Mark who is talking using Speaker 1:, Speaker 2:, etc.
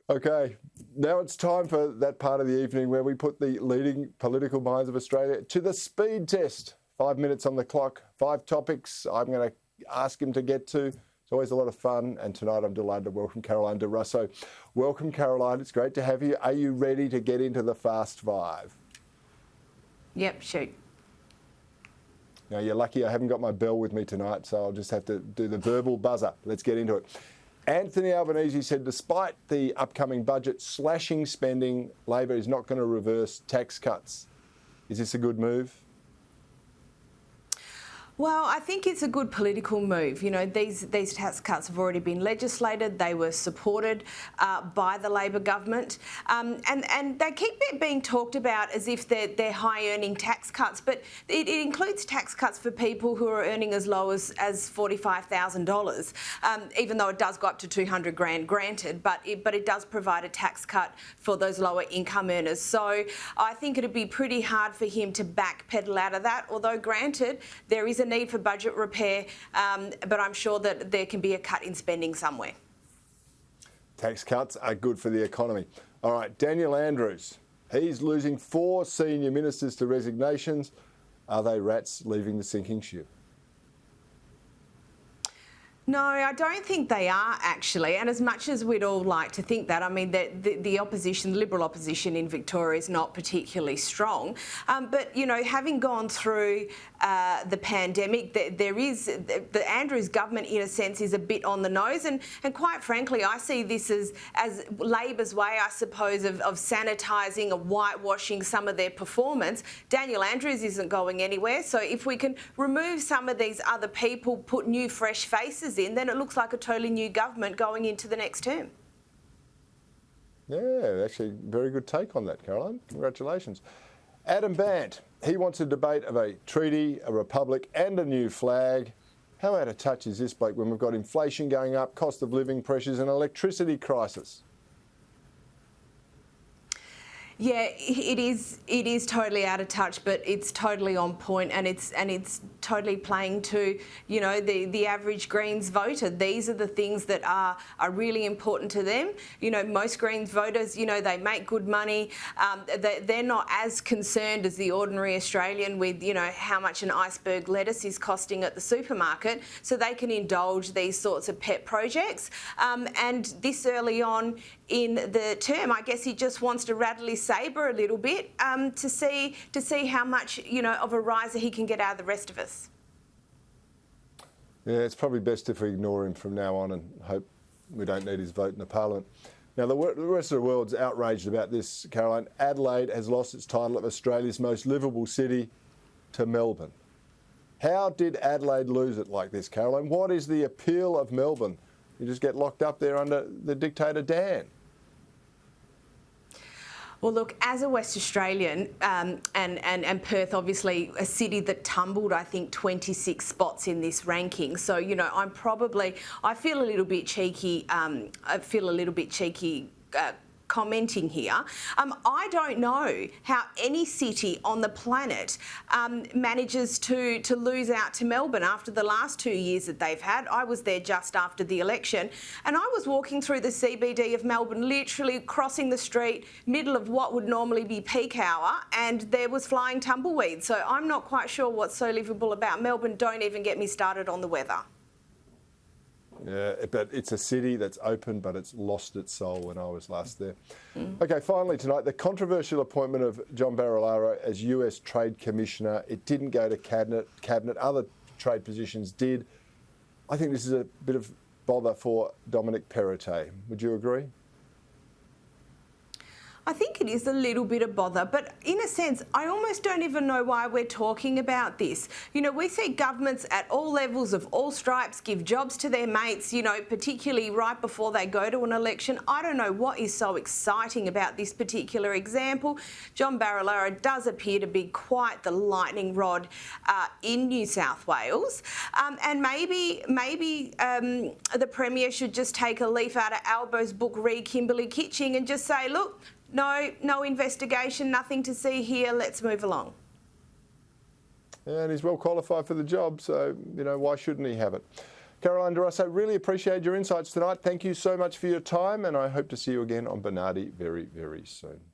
Speaker 1: Okay, now it's time for that part of the evening where we put the leading political minds of Australia to the speed test. 5 minutes on the clock, 5 topics I'm going to ask him to get to. It's always a lot of fun, and tonight I'm delighted to welcome Caroline Di Russo. Welcome, Caroline. It's great to have you. Are you ready to get into the Fast Five?
Speaker 2: Yep, shoot.
Speaker 1: Now, you're lucky I haven't got my bell with me tonight, so I'll just have to do the verbal buzzer. Let's get into it. Anthony Albanese said despite the upcoming budget slashing spending, Labor is not going to reverse tax cuts. Is this a good move?
Speaker 2: Well, I think it's a good political move. You know, these tax cuts have already been legislated. They were supported by the Labor government. And they keep being talked about as if they're high-earning tax cuts, but it includes tax cuts for people who are earning as low as $45,000, even though it does go up to $200,000 granted, but it does provide a tax cut for those lower income earners. So I think it'd be pretty hard for him to backpedal out of that, although granted, there is a need for budget repair, but I'm sure that there can be a cut in spending somewhere.
Speaker 1: Tax cuts are good for the economy. All right, Daniel Andrews, he's losing 4 senior ministers to resignations. Are they rats leaving the sinking ship?
Speaker 2: No, I don't think they are, actually. And as much as we'd all like to think that, I mean, the opposition, the Liberal opposition in Victoria is not particularly strong. But, you know, having gone through the pandemic, the Andrews government, in a sense, is a bit on the nose. And quite frankly, I see this as Labor's way, I suppose, of sanitising or whitewashing some of their performance. Daniel Andrews isn't going anywhere. So if we can remove some of these other people, put new, fresh faces in, then it looks like a totally new government going into the next term.
Speaker 1: Yeah, actually, very good take on that, Caroline. Congratulations. Adam Bandt, he wants a debate of a treaty, a republic and a new flag. How out of touch is this bloke when we've got inflation going up, cost of living pressures and electricity crisis?
Speaker 2: Yeah, it is totally out of touch, but it's totally on point, and it's totally playing to, you know, the average Greens voter. These are the things that are really important to them. You know, most Greens voters, you know, they make good money. They're not as concerned as the ordinary Australian with, you know, how much an iceberg lettuce is costing at the supermarket, so they can indulge these sorts of pet projects. And this early on in the term, I guess he just wants to rattle his saber a little bit to see how much, you know, of a riser he can get out of the rest of us.
Speaker 1: Yeah, it's probably best if we ignore him from now on and hope we don't need his vote in the Parliament. Now, the rest of the world's outraged about this, Caroline. Adelaide has lost its title of Australia's most livable city to Melbourne. How did Adelaide lose it like this, Caroline? What is the appeal of Melbourne? You just get locked up there under the dictator Dan.
Speaker 2: Well, look, as a West Australian, and Perth, obviously, a city that tumbled, I think, 26 spots in this ranking. So, you know, I feel a little bit cheeky. Commenting here. I don't know how any city on the planet manages to lose out to Melbourne after the last 2 years that they've had. I was there just after the election, and I was walking through the CBD of Melbourne, literally crossing the street, middle of what would normally be peak hour, and there was flying tumbleweed. So I'm not quite sure what's so livable about Melbourne. Don't even get me started on the weather.
Speaker 1: Yeah, but it's a city that's open, but it's lost its soul when I was last there. Okay, finally tonight, the controversial appointment of John Barilaro as US Trade Commissioner. It didn't go to Cabinet. Other trade positions did. I think this is a bit of bother for Dominic Perrottet. Would you agree?
Speaker 2: I think it is a little bit of bother, but in a sense, I almost don't even know why we're talking about this. You know, we see governments at all levels of all stripes give jobs to their mates, you know, particularly right before they go to an election. I don't know what is so exciting about this particular example. John Barilaro does appear to be quite the lightning rod in New South Wales. And maybe the Premier should just take a leaf out of Albo's book, Read Kimberley Kitching, and just say, look, no investigation, nothing to see here, let's move along.
Speaker 1: And he's well qualified for the job, so, you know, why shouldn't he have it? Caroline Di Russo, really appreciate your insights tonight. Thank you so much for your time, and I hope to see you again on Bernardi very, very soon.